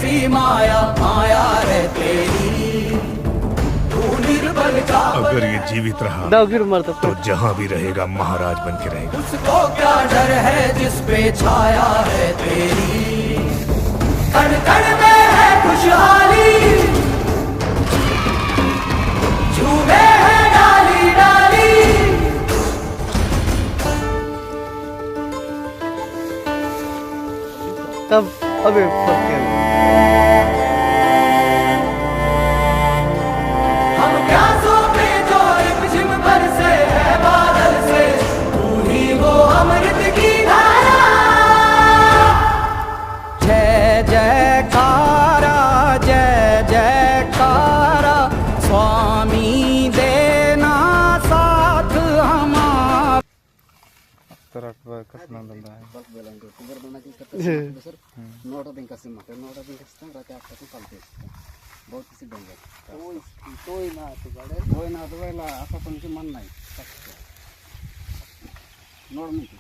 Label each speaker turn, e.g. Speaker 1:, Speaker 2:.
Speaker 1: कैसी माया माया रे तेरी, तू निर्बल का
Speaker 2: अगर ये जीवित रहा
Speaker 3: दाव फिर मरता
Speaker 2: तो जहाँ भी रहेगा महाराज बन के रहेगा।
Speaker 1: उसको क्या डर है जिस पे छाया है तेरी, कण कण में है खुशहाली, झूमे है डाली डाली।
Speaker 3: तब अबे फक गया।
Speaker 1: हम प्यासों पे जो रिमझिम बरसे है बादल से, तू ही वो अमृत की धारा। जय जयकारा जय जयकारा, स्वामी देना साथ हमारा।
Speaker 3: कसं धंदा आहे
Speaker 4: नोटा दिन कसं म्हणतात, नोटा दिन कसं राहते आत्ताचं चालते बहुत किसी बंद तोय ना दुवायला असं पण ते मन नाही नोड म्हणते